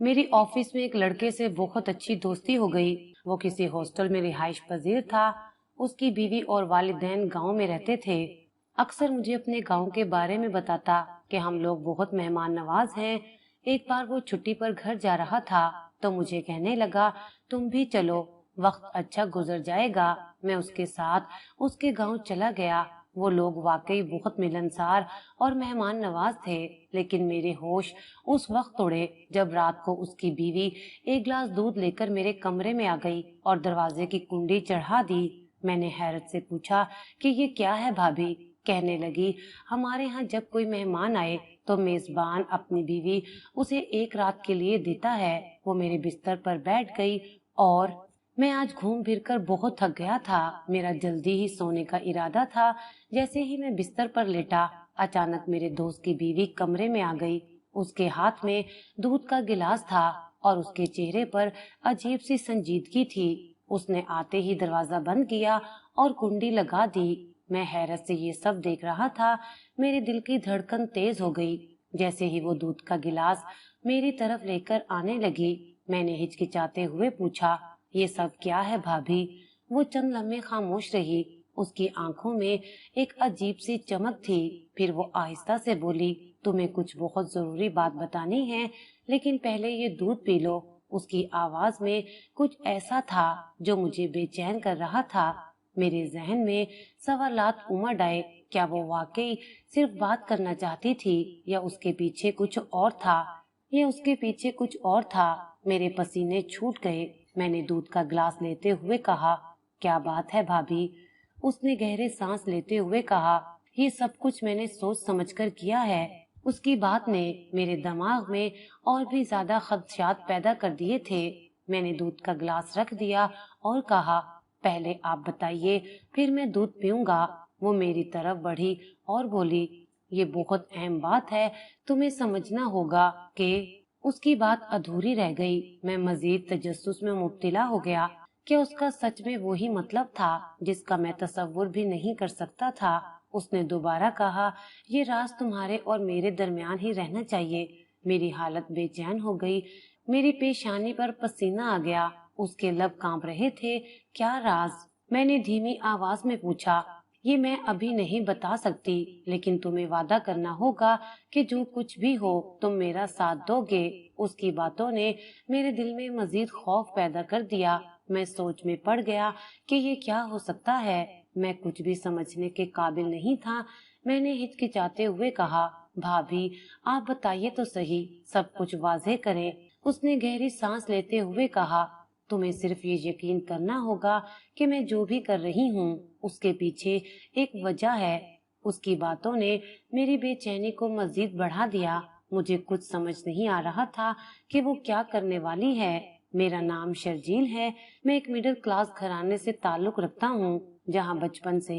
میری آفس میں ایک لڑکے سے بہت اچھی دوستی ہو گئی۔ وہ کسی ہاسٹل میں رہائش پذیر تھا۔ اس کی بیوی اور والدین گاؤں میں رہتے تھے۔ اکثر مجھے اپنے گاؤں کے بارے میں بتاتا کہ ہم لوگ بہت مہمان نواز ہیں۔ ایک بار وہ چھٹی پر گھر جا رہا تھا تو مجھے کہنے لگا، تم بھی چلو، وقت اچھا گزر جائے گا۔ میں اس کے ساتھ اس کے گاؤں چلا گیا۔ وہ لوگ واقعی بہت ملنسار اور مہمان نواز تھے، لیکن میرے ہوش اس وقت اڑے جب رات کو اس کی بیوی ایک گلاس دودھ لے کر میرے کمرے میں آ گئی اور دروازے کی کنڈی چڑھا دی۔ میں نے حیرت سے پوچھا کہ یہ کیا ہے بھابھی؟ کہنے لگی، ہمارے ہاں جب کوئی مہمان آئے تو میزبان اپنی بیوی اسے ایک رات کے لیے دیتا ہے۔ وہ میرے بستر پر بیٹھ گئی اور میں آج گھوم پھر کر بہت تھک گیا تھا۔ میرا جلدی ہی سونے کا ارادہ تھا۔ جیسے ہی میں بستر پر لیٹا، اچانک میرے دوست کی بیوی کمرے میں آ گئی۔ اس کے ہاتھ میں دودھ کا گلاس تھا اور اس کے چہرے پر عجیب سی سنجیدگی تھی۔ اس نے آتے ہی دروازہ بند کیا اور کنڈی لگا دی۔ میں حیرت سے یہ سب دیکھ رہا تھا۔ میرے دل کی دھڑکن تیز ہو گئی۔ جیسے ہی وہ دودھ کا گلاس میری طرف لے کر آنے لگی، میں نے ہچکچاتے ہوئے پوچھا، یہ سب کیا ہے بھابھی؟ وہ چند لمحے خاموش رہی۔ اس کی آنکھوں میں ایک عجیب سی چمک تھی۔ پھر وہ آہستہ سے بولی، تمہیں کچھ بہت ضروری بات بتانی ہے، لیکن پہلے یہ دودھ پی لو۔ اس کی آواز میں کچھ ایسا تھا جو مجھے بے چین کر رہا تھا۔ میرے ذہن میں سوالات امڑ آئے۔ کیا وہ واقعی صرف بات کرنا چاہتی تھی یا اس کے پیچھے کچھ اور تھا؟ میرے پسینے چھوٹ گئے۔ میں نے دودھ کا گلاس لیتے ہوئے کہا، کیا بات ہے بھابھی؟ اس نے گہرے سانس لیتے ہوئے کہا، یہ سب کچھ میں نے سوچ سمجھ کر کیا ہے۔ اس کی بات نے میرے دماغ میں اور بھی زیادہ خدشات پیدا کر دیے تھے۔ میں نے دودھ کا گلاس رکھ دیا اور کہا، پہلے آپ بتائیے، پھر میں دودھ پیوں گا۔ وہ میری طرف بڑھی اور بولی، یہ بہت اہم بات ہے، تمہیں سمجھنا ہوگا کہ اس کی بات ادھوری رہ گئی۔ میں مزید تجسس میں مبتلا ہو گیا کہ اس کا سچ میں وہی مطلب تھا جس کا میں تصور بھی نہیں کر سکتا تھا۔ اس نے دوبارہ کہا، یہ راز تمہارے اور میرے درمیان ہی رہنا چاہیے۔ میری حالت بے چین ہو گئی۔ میری پیشانی پر پسینہ آ گیا۔ اس کے لب کانپ رہے تھے۔ کیا راز؟ میں نے دھیمی آواز میں پوچھا۔ یہ میں ابھی نہیں بتا سکتی، لیکن تمہیں وعدہ کرنا ہوگا کہ جو کچھ بھی ہو تم میرا ساتھ دو گے۔ اس کی باتوں نے میرے دل میں مزید خوف پیدا کر دیا۔ میں سوچ میں پڑ گیا کہ یہ کیا ہو سکتا ہے۔ میں کچھ بھی سمجھنے کے قابل نہیں تھا۔ میں نے ہچکچاتے ہوئے کہا، بھابھی آپ بتائیے تو صحیح، سب کچھ واضح کریں۔ اس نے گہری سانس لیتے ہوئے کہا، تمہیں صرف یہ یقین کرنا ہوگا کہ میں جو بھی کر رہی ہوں اس کے پیچھے ایک وجہ ہے۔ اس کی باتوں نے میری بے چینی کو مزید بڑھا دیا۔ مجھے کچھ سمجھ نہیں آ رہا تھا کہ وہ کیا کرنے والی ہے۔ میرا نام شرجیل ہے۔ میں ایک مڈل کلاس گھرانے سے تعلق رکھتا ہوں، جہاں بچپن سے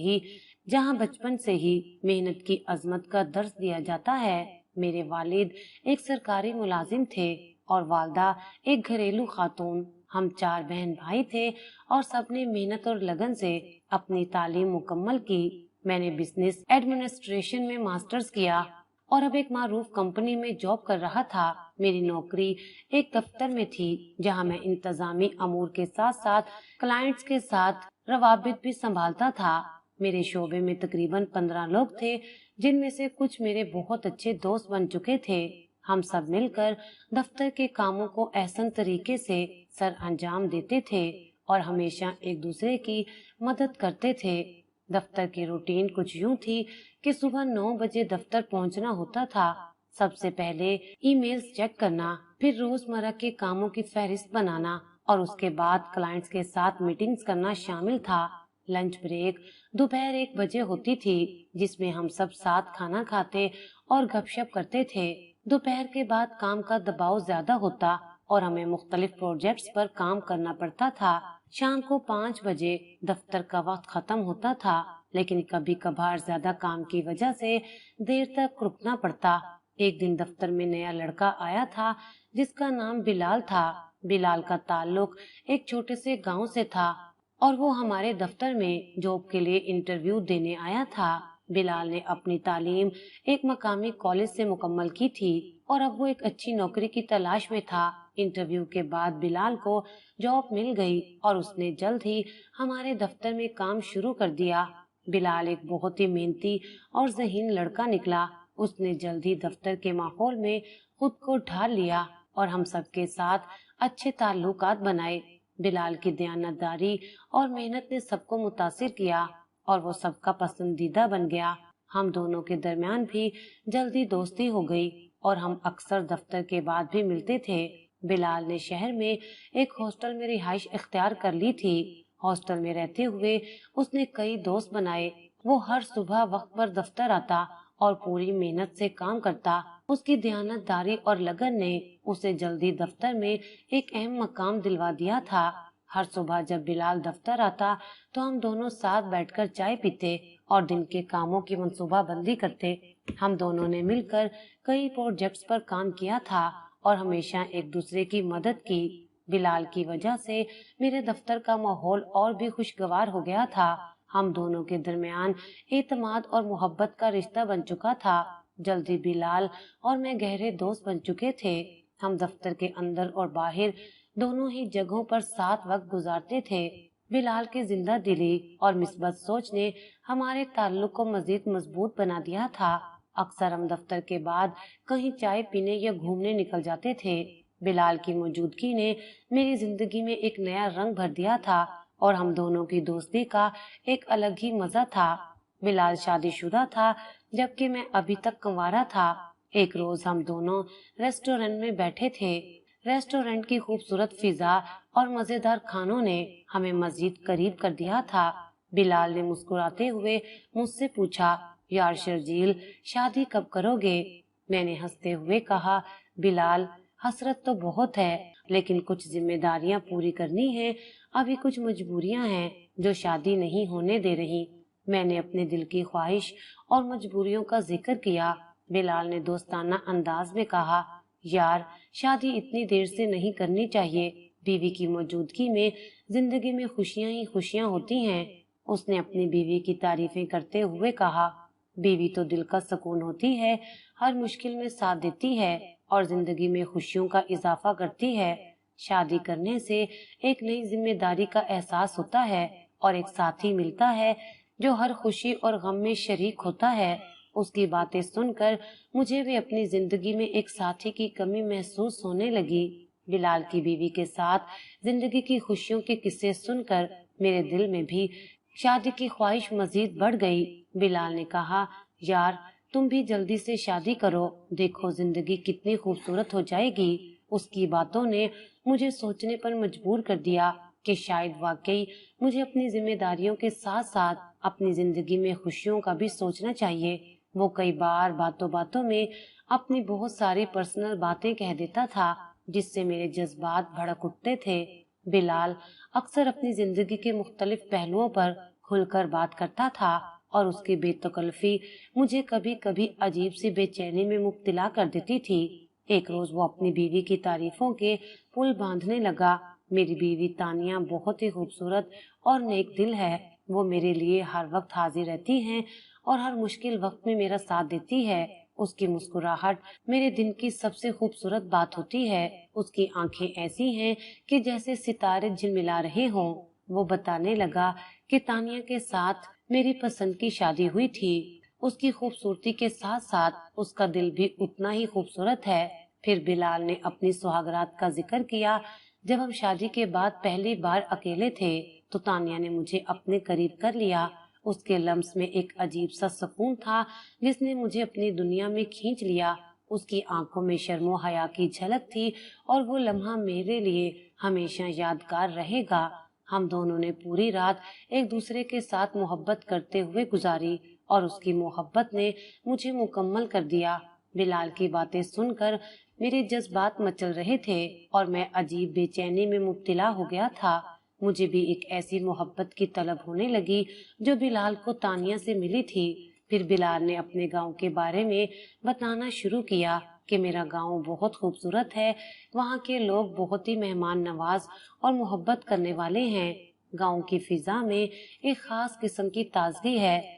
ہی محنت کی عظمت کا درس دیا جاتا ہے۔ میرے والد ایک سرکاری ملازم تھے اور والدہ ایک گھریلو خاتون۔ ہم 4 بہن بھائی تھے اور سب نے محنت اور لگن سے اپنی تعلیم مکمل کی۔ میں نے بزنس ایڈمنسٹریشن میں ماسٹرز کیا اور اب ایک معروف کمپنی میں جاب کر رہا تھا۔ میری نوکری ایک دفتر میں تھی جہاں میں انتظامی امور کے ساتھ ساتھ کلائنٹس کے ساتھ روابط بھی سنبھالتا تھا۔ میرے شعبے میں تقریباً 15 لوگ تھے، جن میں سے کچھ میرے بہت اچھے دوست بن چکے تھے۔ ہم سب مل کر دفتر کے کاموں کو احسن طریقے سے سر انجام دیتے تھے اور ہمیشہ ایک دوسرے کی مدد کرتے تھے۔ دفتر کی روٹین کچھ یوں تھی کہ صبح 9 بجے دفتر پہنچنا ہوتا تھا۔ سب سے پہلے ای میلز چیک کرنا، پھر روزمرہ کے کاموں کی فہرست بنانا اور اس کے بعد کلائنٹس کے ساتھ میٹنگز کرنا شامل تھا۔ لنچ بریک دوپہر 1 بجے ہوتی تھی، جس میں ہم سب ساتھ کھانا کھاتے اور گپ شپ کرتے تھے۔ دوپہر کے بعد کام کا دباؤ زیادہ ہوتا اور ہمیں مختلف پروجیکٹس پر کام کرنا پڑتا تھا۔ شام کو 5 بجے دفتر کا وقت ختم ہوتا تھا، لیکن کبھی کبھار زیادہ کام کی وجہ سے دیر تک رکنا پڑتا۔ ایک دن دفتر میں نیا لڑکا آیا تھا جس کا نام بلال تھا۔ بلال کا تعلق ایک چھوٹے سے گاؤں سے تھا اور وہ ہمارے دفتر میں جاب کے لیے انٹرویو دینے آیا تھا۔ بلال نے اپنی تعلیم ایک مقامی کالج سے مکمل کی تھی اور اب وہ ایک اچھی نوکری کی تلاش میں تھا۔ انٹرویو کے بعد بلال کو جاب مل گئی اور اس نے جلد ہی ہمارے دفتر میں کام شروع کر دیا۔ بلال ایک بہت ہی محنتی اور ذہین لڑکا نکلا۔ اس نے جلد ہی دفتر کے ماحول میں خود کو ڈھال لیا اور ہم سب کے ساتھ اچھے تعلقات بنائے۔ بلال کی دیانتداری اور محنت نے سب کو متاثر کیا اور وہ سب کا پسندیدہ بن گیا۔ ہم دونوں کے درمیان بھی جلدی دوستی ہو گئی اور ہم اکثر دفتر کے بعد بھی ملتے تھے۔ بلال نے شہر میں ایک ہاسٹل میں رہائش اختیار کر لی تھی۔ ہاسٹل میں رہتے ہوئے اس نے کئی دوست بنائے۔ وہ ہر صبح وقت پر دفتر آتا اور پوری محنت سے کام کرتا۔ اس کی دیانتداری اور لگن نے اسے جلدی دفتر میں ایک اہم مقام دلوا دیا تھا۔ ہر صبح جب بلال دفتر آتا تو ہم دونوں ساتھ بیٹھ کر چائے پیتے اور دن کے کاموں کی منصوبہ بندی کرتے۔ ہم دونوں نے مل کر کئی پروجیکٹس پر کام کیا تھا اور ہمیشہ ایک دوسرے کی مدد کی۔ بلال کی وجہ سے میرے دفتر کا ماحول اور بھی خوشگوار ہو گیا تھا۔ ہم دونوں کے درمیان اعتماد اور محبت کا رشتہ بن چکا تھا۔ جلدی بلال اور میں گہرے دوست بن چکے تھے۔ ہم دفتر کے اندر اور باہر دونوں ہی جگہوں پر ساتھ وقت گزارتے تھے۔ بلال کی زندہ دلی اور مثبت سوچ نے ہمارے تعلق کو مزید مضبوط بنا دیا تھا۔ اکثر ہم دفتر کے بعد کہیں چائے پینے یا گھومنے نکل جاتے تھے۔ بلال کی موجودگی نے میری زندگی میں ایک نیا رنگ بھر دیا تھا اور ہم دونوں کی دوستی کا ایک الگ ہی مزہ تھا۔ بلال شادی شدہ تھا جبکہ میں ابھی تک کنوارا تھا۔ ایک روز ہم دونوں ریسٹورینٹ میں بیٹھے تھے۔ ریسٹورینٹ کی خوبصورت فضا اور مزیدار کھانوں نے ہمیں مزید قریب کر دیا تھا۔ بلال نے مسکراتے ہوئے مجھ سے پوچھا، یار شرجیل، شادی کب کرو گے؟ میں نے ہنستے ہوئے کہا، بلال، حسرت تو بہت ہے لیکن کچھ ذمہ داریاں پوری کرنی ہیں۔ ابھی کچھ مجبوریاں ہیں جو شادی نہیں ہونے دے رہی۔ میں نے اپنے دل کی خواہش اور مجبوریوں کا ذکر کیا۔ بلال نے دوستانہ انداز میں کہا، یار شادی اتنی دیر سے نہیں کرنی چاہیے۔ بیوی کی موجودگی میں زندگی میں خوشیاں ہی خوشیاں ہوتی ہیں۔ اس نے اپنی بیوی کی تعریفیں کرتے ہوئے کہا، بیوی تو دل کا سکون ہوتی ہے، ہر مشکل میں ساتھ دیتی ہے اور زندگی میں خوشیوں کا اضافہ کرتی ہے۔ شادی کرنے سے ایک نئی ذمہ داری کا احساس ہوتا ہے اور ایک ساتھی ملتا ہے جو ہر خوشی اور غم میں شریک ہوتا ہے۔ اس کی باتیں سن کر مجھے بھی اپنی زندگی میں ایک ساتھی کی کمی محسوس ہونے لگی۔ بلال کی بیوی کے ساتھ زندگی کی خوشیوں کے قصے سن کر میرے دل میں بھی شادی کی خواہش مزید بڑھ گئی۔ بلال نے کہا، یار تم بھی جلدی سے شادی کرو، دیکھو زندگی کتنی خوبصورت ہو جائے گی۔ اس کی باتوں نے مجھے سوچنے پر مجبور کر دیا کہ شاید واقعی مجھے اپنی ذمہ داریوں کے ساتھ ساتھ اپنی زندگی میں خوشیوں کا بھی سوچنا چاہیے۔ وہ کئی بار باتوں باتوں میں اپنی بہت ساری پرسنل باتیں کہہ دیتا تھا جس سے میرے جذبات بھڑک اٹھتے تھے۔ بلال اکثر اپنی زندگی کے مختلف پہلوؤں پر کھل کر بات کرتا تھا اور اس کی بے تکلفی مجھے کبھی کبھی عجیب سی بے چینی میں مبتلا کر دیتی تھی۔ ایک روز وہ اپنی بیوی کی تعریفوں کے پل باندھنے لگا۔ میری بیوی تانیہ بہت ہی خوبصورت اور نیک دل ہے۔ وہ میرے لیے ہر وقت حاضر رہتی ہیں اور ہر مشکل وقت میں میرا ساتھ دیتی ہے۔ اس کی مسکراہٹ میرے دن کی سب سے خوبصورت بات ہوتی ہے۔ اس کی آنکھیں ایسی ہیں کہ جیسے ستارے جھلملا رہے ہوں۔ وہ بتانے لگا کہ تانیہ کے ساتھ میری پسند کی شادی ہوئی تھی۔ اس کی خوبصورتی کے ساتھ ساتھ اس کا دل بھی اتنا ہی خوبصورت ہے۔ پھر بلال نے اپنی سہاگرات کا ذکر کیا۔ جب ہم شادی کے بعد پہلی بار اکیلے تھے تو تانیہ نے مجھے اپنے قریب کر لیا۔ اس کے لمس میں ایک عجیب سا سکون تھا جس نے مجھے اپنی دنیا میں کھینچ لیا۔ اس کی آنکھوں میں شرم و حیا کی جھلک تھی اور وہ لمحہ میرے لیے ہمیشہ یادگار رہے گا۔ ہم دونوں نے پوری رات ایک دوسرے کے ساتھ محبت کرتے ہوئے گزاری اور اس کی محبت نے مجھے مکمل کر دیا۔ بلال کی باتیں سن کر میرے جذبات مچل رہے تھے اور میں عجیب بے چینی میں مبتلا ہو گیا تھا۔ مجھے بھی ایک ایسی محبت کی طلب ہونے لگی جو بلال کو تانیہ سے ملی تھی۔ پھر بلال نے اپنے گاؤں کے بارے میں بتانا شروع کیا کہ میرا گاؤں بہت خوبصورت ہے، وہاں کے لوگ بہت ہی مہمان نواز اور محبت کرنے والے ہیں۔ گاؤں کی فضا میں ایک خاص قسم کی تازگی ہے،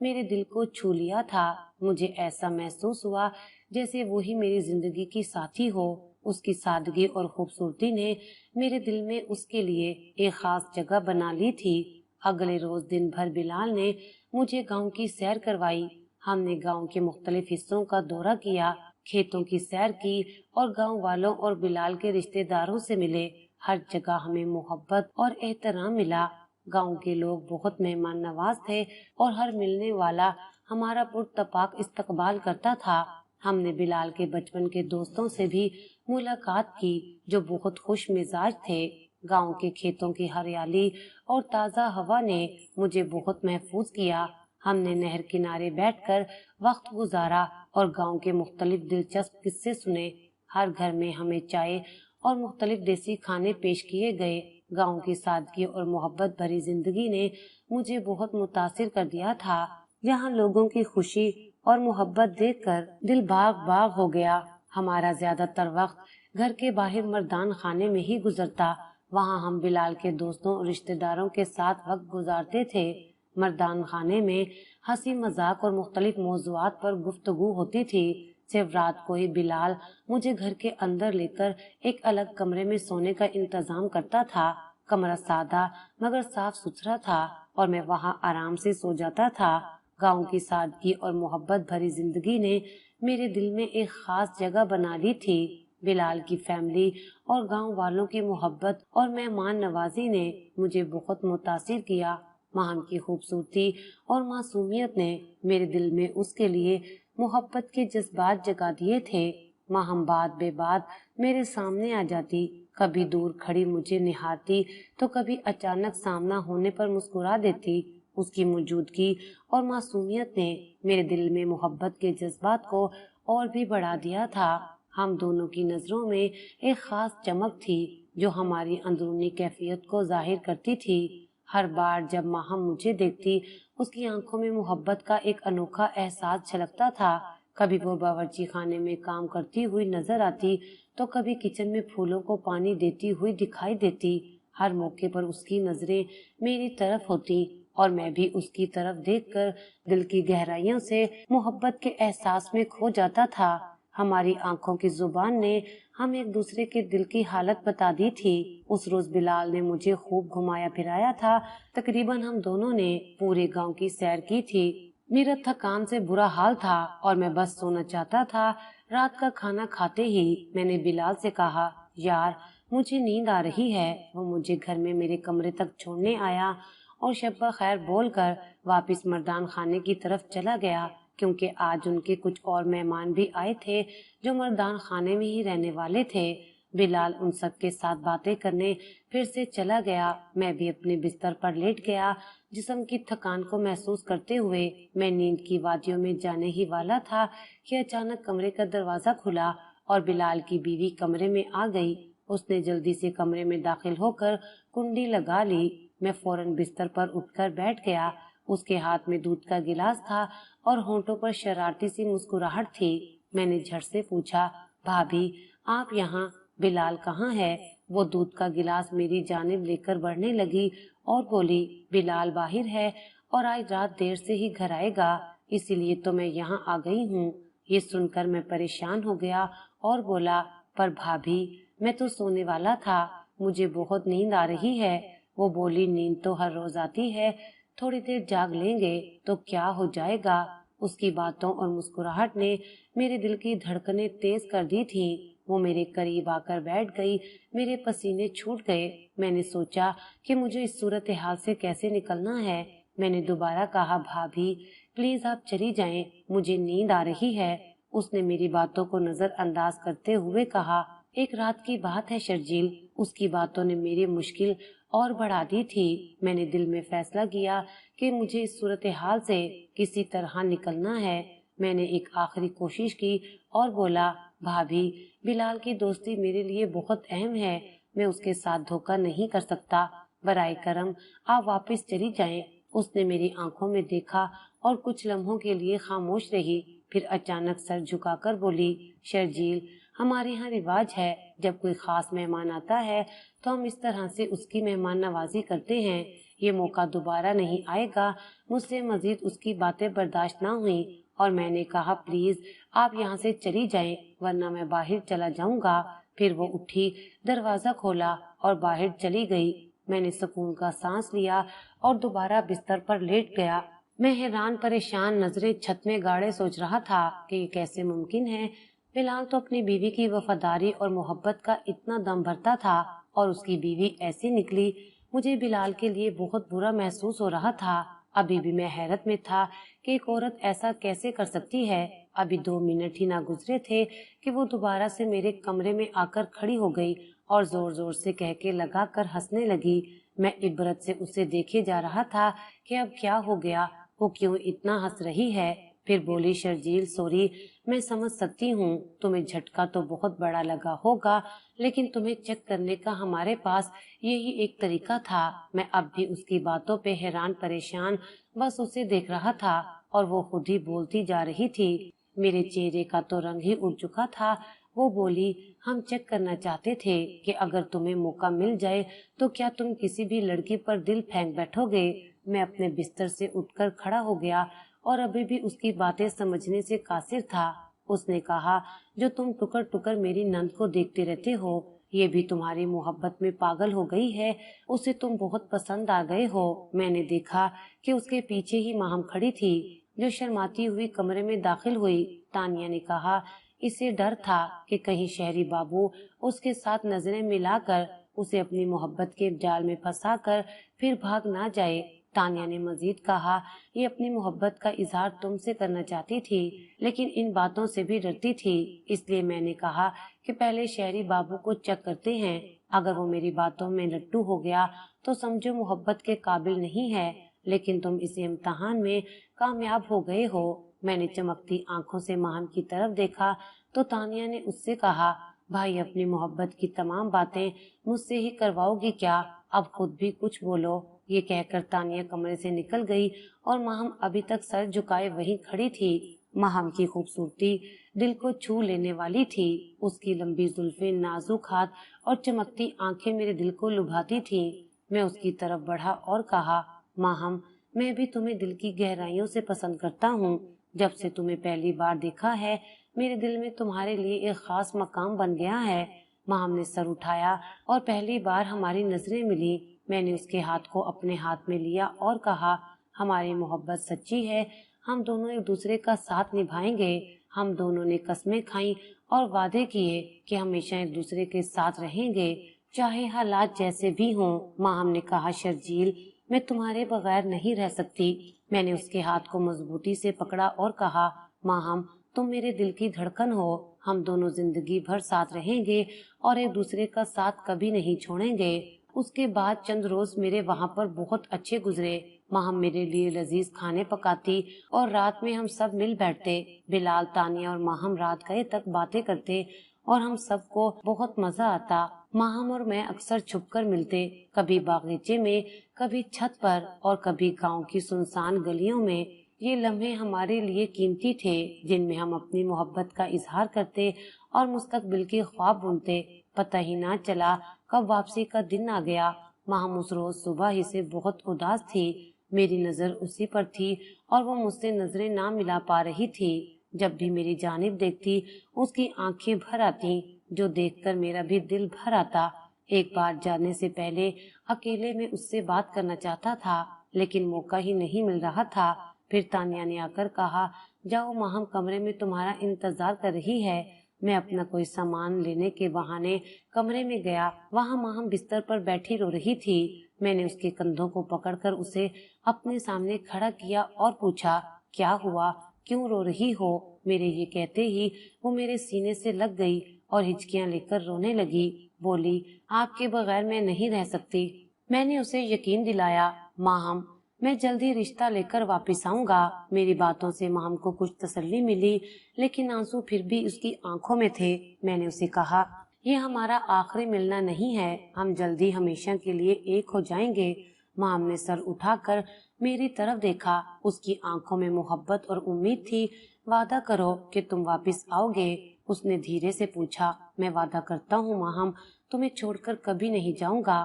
میرے دل کو چھو لیا تھا۔ مجھے ایسا محسوس ہوا جیسے وہی میری زندگی کی ساتھی ہو۔ اس کی سادگی اور خوبصورتی نے میرے دل میں اس کے لیے ایک خاص جگہ بنا لی تھی۔ اگلے روز دن بھر بلال نے مجھے گاؤں کی سیر کروائی۔ ہم نے گاؤں کے مختلف حصوں کا دورہ کیا، کھیتوں کی سیر کی اور گاؤں والوں اور بلال کے رشتہ داروں سے ملے۔ ہر جگہ ہمیں محبت اور احترام ملا۔ گاؤں کے لوگ بہت مہمان نواز تھے اور ہر ملنے والا ہمارا پرتپاک استقبال کرتا تھا۔ ہم نے بلال کے بچپن کے دوستوں سے بھی ملاقات کی جو بہت خوش مزاج تھے۔ گاؤں کے کھیتوں کی ہریالی اور تازہ ہوا نے مجھے بہت محفوظ کیا۔ ہم نے نہر کنارے بیٹھ کر وقت گزارا اور گاؤں کے مختلف دلچسپ قصے سنے۔ ہر گھر میں ہمیں چائے اور مختلف دیسی کھانے پیش کیے گئے۔ گاؤں کی سادگی اور محبت بھری زندگی نے مجھے بہت متاثر کر دیا تھا۔ یہاں لوگوں کی خوشی اور محبت دیکھ کر دل باغ باغ ہو گیا۔ ہمارا زیادہ تر وقت گھر کے باہر مردان خانے میں ہی گزرتا۔ وہاں ہم بلال کے دوستوں اور رشتہ داروں کے ساتھ وقت گزارتے تھے۔ مردان خانے میں ہنسی مذاق اور مختلف موضوعات پر گفتگو ہوتی تھی۔ صرف رات کو ہی بلال مجھے گھر کے اندر لے کر ایک الگ کمرے میں سونے کا انتظام کرتا تھا۔ کمرہ سادہ مگر صاف ستھرا تھا اور میں وہاں آرام سے سو جاتا تھا۔ گاؤں کی سادگی اور محبت بھری زندگی نے میرے دل میں ایک خاص جگہ بنا لی تھی۔ بلال کی فیملی اور گاؤں والوں کی محبت اور مہمان نوازی نے مجھے بہت متاثر کیا۔ وہاں کی خوبصورتی اور معصومیت نے میرے دل میں اس کے لیے محبت کے جذبات جگا دیے تھے۔ وہاں بات بے بات میرے سامنے آ جاتی، کبھی دور کھڑی مجھے نہارتی تو کبھی اچانک سامنا ہونے پر مسکرا دیتی۔ اس کی موجودگی اور معصومیت نے میرے دل میں محبت کے جذبات کو اور بھی بڑھا دیا تھا۔ ہم دونوں کی نظروں میں ایک خاص چمک تھی جو ہماری اندرونی کیفیت کو ظاہر کرتی تھی۔ ہر بار جب ماہم مجھے دیکھتی اس کی آنکھوں میں محبت کا ایک انوکھا احساس چھلکتا تھا۔ کبھی وہ باورچی خانے میں کام کرتی ہوئی نظر آتی تو کبھی کچن میں پھولوں کو پانی دیتی ہوئی دکھائی دیتی۔ ہر موقع پر اس کی نظریں میری طرف ہوتی اور میں بھی اس کی طرف دیکھ کر دل کی گہرائیوں سے محبت کے احساس میں کھو جاتا تھا۔ ہماری آنکھوں کی زبان نے ہم ایک دوسرے کے دل کی حالت بتا دی تھی۔ اس روز بلال نے مجھے خوب گھمایا پھرایا تھا۔ تقریباً ہم دونوں نے پورے گاؤں کی سیر کی تھی۔ میرا تھکان سے برا حال تھا اور میں بس سونا چاہتا تھا۔ رات کا کھانا کھاتے ہی میں نے بلال سے کہا، یار مجھے نیند آ رہی ہے۔ وہ مجھے گھر میں میرے کمرے تک چھوڑنے آیا اور شب بخیر بول کر واپس مردان خانے کی طرف چلا گیا، کیونکہ آج ان کے کچھ اور مہمان بھی آئے تھے جو مردان خانے میں ہی رہنے والے تھے۔ بلال ان سب کے ساتھ باتیں کرنے پھر سے چلا گیا۔ میں بھی اپنے بستر پر لیٹ گیا، جسم کی تھکان کو محسوس کرتے ہوئے۔ میں نیند کی وادیوں میں جانے ہی والا تھا کہ اچانک کمرے کا دروازہ کھلا اور بلال کی بیوی کمرے میں آ گئی۔ اس نے جلدی سے کمرے میں داخل ہو کر کنڈی لگا لی۔ میں فوراً بستر پر اٹھ کر بیٹھ گیا۔ اس کے ہاتھ میں دودھ کا گلاس تھا اور ہونٹوں پر شرارتی سی مسکراہٹ تھی۔ میں نے جھٹ سے پوچھا، بھابھی آپ یہاں، بلال کہاں ہے؟ وہ دودھ کا گلاس میری جانب لے کر بڑھنے لگی اور بولی، بلال باہر ہے اور آج رات دیر سے ہی گھر آئے گا، اسی لیے تو میں یہاں آ گئی ہوں۔ یہ سن کر میں پریشان ہو گیا اور بولا، پر بھابھی میں تو سونے والا تھا، مجھے بہت نیند آ رہی ہے۔ وہ بولی، نیند تو ہر روز آتی ہے، تھوڑی دیر جاگ لیں گے تو کیا ہو جائے گا۔ اس کی باتوں اور مسکراہٹ نے میرے دل کی دھڑکنیں تیز کر دی تھیں۔ وہ میرے قریب آ کر بیٹھ گئی، میرے پسینے چھوٹ گئے۔ میں نے سوچا کہ مجھے اس صورتحال سے کیسے نکلنا ہے۔ میں نے دوبارہ کہا، بھابھی پلیز آپ چلی جائیں، مجھے نیند آ رہی ہے۔ اس نے میری باتوں کو نظر انداز کرتے ہوئے کہا، ایک رات کی بات ہے شرجیل۔ اس کی باتوں نے میری مشکل اور بڑھا دی تھی۔ میں نے دل میں فیصلہ کیا کہ مجھے اس صورتحال سے کسی طرح نکلنا ہے۔ میں نے ایک آخری کوشش کی اور بولا، بھابھی بلال کی دوستی میرے لیے بہت اہم ہے، میں اس کے ساتھ دھوکہ نہیں کر سکتا، برائے کرم آپ واپس چلی جائیں۔ اس نے میری آنکھوں میں دیکھا اور کچھ لمحوں کے لیے خاموش رہی، پھر اچانک سر جھکا کر بولی، شرجیل ہمارے ہاں رواج ہے، جب کوئی خاص مہمان آتا ہے تو ہم اس طرح سے اس کی مہمان نوازی کرتے ہیں یہ موقع دوبارہ نہیں آئے گا۔ مجھ سے مزید اس کی باتیں برداشت نہ ہوئیں اور میں نے کہا پلیز آپ یہاں سے چلی جائیں ورنہ میں باہر چلا جاؤں گا۔ پھر وہ اٹھی، دروازہ کھولا اور باہر چلی گئی۔ میں نے سکون کا سانس لیا اور دوبارہ بستر پر لیٹ گیا۔ میں حیران پریشان نظریں چھت میں گاڑے سوچ رہا تھا کہ یہ کیسے ممکن ہے۔ بلال تو اپنی بیوی کی وفاداری اور محبت کا اتنا دم بھرتا تھا اور اس کی بیوی ایسی نکلی۔ مجھے بلال کے لیے بہت برا محسوس ہو رہا تھا۔ ابھی بھی میں حیرت میں تھا کہ ایک عورت ایسا کیسے کر سکتی ہے۔ ابھی 2 منٹ ہی نہ گزرے تھے کہ وہ دوبارہ سے میرے کمرے میں آ کر کھڑی ہو گئی اور زور زور سے کہکے لگا کر ہنسنے لگی۔ میں عبرت سے اسے دیکھے جا رہا تھا کہ اب کیا ہو گیا، وہ کیوں اتنا ہنس رہی ہے۔ پھر بولی شرجیل سوری، میں سمجھ سکتی ہوں تمہیں جھٹکا تو بہت بڑا لگا ہوگا، لیکن تمہیں چیک کرنے کا ہمارے پاس یہی ایک طریقہ تھا۔ میں اب بھی اس کی باتوں پہ حیران پریشان بس اسے دیکھ رہا تھا اور وہ خود ہی بولتی جا رہی تھی۔ میرے چہرے کا تو رنگ ہی اڑ چکا تھا۔ وہ بولی ہم چیک کرنا چاہتے تھے کہ اگر تمہیں موقع مل جائے تو کیا تم کسی بھی لڑکی پر دل پھینک بیٹھو گے۔ میں اپنے بستر سے اٹھ کر کھڑا ہو گیا اور ابھی بھی اس کی باتیں سمجھنے سے قاصر تھا۔ اس نے کہا جو تم ٹکر ٹکر میری نند کو دیکھتے رہتے ہو، یہ بھی تمہاری محبت میں پاگل ہو گئی ہے، اسے تم بہت پسند آ گئے ہو۔ میں نے دیکھا کہ اس کے پیچھے ہی ماہم کھڑی تھی جو شرماتی ہوئی کمرے میں داخل ہوئی۔ تانیہ نے کہا اسے ڈر تھا کہ کہیں شہری بابو اس کے ساتھ نظریں ملا کر اسے اپنی محبت کے جال میں پھنسا کر پھر بھاگ نہ جائے۔ تانیہ نے مزید کہا یہ اپنی محبت کا اظہار تم سے کرنا چاہتی تھی لیکن ان باتوں سے بھی ڈرتی تھی، اس لیے میں نے کہا کہ پہلے شہری بابو کو چیک کرتے ہیں، اگر وہ میری باتوں میں لٹو ہو گیا تو سمجھو محبت کے قابل نہیں ہے، لیکن تم اس امتحان میں کامیاب ہو گئے ہو۔ میں نے چمکتی آنکھوں سے ماہم کی طرف دیکھا تو تانیہ نے اس سے کہا بھائی اپنی محبت کی تمام باتیں مجھ سے ہی کرواؤ گی کیا، اب خود بھی کچھ بولو۔ یہ کہہ کر تانیہ کمرے سے نکل گئی اور ماہم ابھی تک سر جھکائے وہیں کھڑی تھی۔ ماہم کی خوبصورتی دل کو چھو لینے والی تھی، اس کی لمبی زلفیں، نازک ہاتھ اور چمکتی آنکھیں میرے دل کو لبھاتی تھیں۔ میں اس کی طرف بڑھا اور کہا ماہم میں بھی تمہیں دل کی گہرائیوں سے پسند کرتا ہوں، جب سے تمہیں پہلی بار دیکھا ہے میرے دل میں تمہارے لیے ایک خاص مقام بن گیا ہے۔ ماہم نے سر اٹھایا اور پہلی بار ہماری نظریں ملی۔ میں نے اس کے ہاتھ کو اپنے ہاتھ میں لیا اور کہا ہماری محبت سچی ہے، ہم دونوں ایک دوسرے کا ساتھ نبھائیں گے۔ ہم دونوں نے قسمیں کھائیں اور وعدے کیے کہ ہمیشہ ایک دوسرے کے ساتھ رہیں گے چاہے حالات جیسے بھی ہوں۔ ماہم نے کہا شرجیل میں تمہارے بغیر نہیں رہ سکتی۔ میں نے اس کے ہاتھ کو مضبوطی سے پکڑا اور کہا ماہم تم میرے دل کی دھڑکن ہو، ہم دونوں زندگی بھر ساتھ رہیں گے اور ایک دوسرے کا ساتھ کبھی نہیں چھوڑیں گے۔ اس کے بعد چند روز میرے وہاں پر بہت اچھے گزرے۔ ماہم میرے لیے لذیذ کھانے پکاتی اور رات میں ہم سب مل بیٹھتے۔ بلال، تانیہ اور ماہم رات گئے تک باتیں کرتے اور ہم سب کو بہت مزہ آتا۔ ماہم اور میں اکثر چھپ کر ملتے، کبھی باغیچے میں، کبھی چھت پر اور کبھی گاؤں کی سنسان گلیوں میں۔ یہ لمحے ہمارے لیے قیمتی تھے جن میں ہم اپنی محبت کا اظہار کرتے اور مستقبل کے خواب بنتے۔ پتہ ہی نہ چلا کب واپسی کا دن آ گیا۔ ماہم اس روز صبح ہی سے بہت اداس تھی۔ میری نظر اسی پر تھی اور وہ مجھ سے نظریں نہ ملا پا رہی تھی۔ جب بھی میری جانب دیکھتی اس کی آنکھیں بھر آتی، جو دیکھ کر میرا بھی دل بھر آتا۔ ایک بار جانے سے پہلے اکیلے میں اس سے بات کرنا چاہتا تھا لیکن موقع ہی نہیں مل رہا تھا۔ پھر تانیہ نے آ کر کہا جاؤ ماہم کمرے میں تمہارا انتظار کر رہی ہے۔ میں اپنا کوئی سامان لینے کے بہانے کمرے میں گیا۔ وہاں ماہم بستر پر بیٹھی رو رہی تھی۔ میں نے اس کے کندھوں کو پکڑ کر اسے اپنے سامنے کھڑا کیا اور پوچھا کیا ہوا، کیوں رو رہی ہو؟ میرے یہ کہتے ہی وہ میرے سینے سے لگ گئی اور ہچکیاں لے کر رونے لگی۔ بولی آپ کے بغیر میں نہیں رہ سکتی۔ میں نے اسے یقین دلایا ماہم میں جلدی رشتہ لے کر واپس آؤں گا۔ میری باتوں سے ماہم کو کچھ تسلی ملی لیکن آنسو پھر بھی اس کی آنکھوں میں تھے۔ میں نے اسے کہا یہ ہمارا آخری ملنا نہیں ہے، ہم جلدی ہمیشہ کے لیے ایک ہو جائیں گے۔ ماہم نے سر اٹھا کر میری طرف دیکھا، اس کی آنکھوں میں محبت اور امید تھی۔ وعدہ کرو کہ تم واپس آؤ گے؟ اس نے دھیرے سے پوچھا۔ میں وعدہ کرتا ہوں ماہم، تمہیں چھوڑ کر کبھی نہیں جاؤں گا۔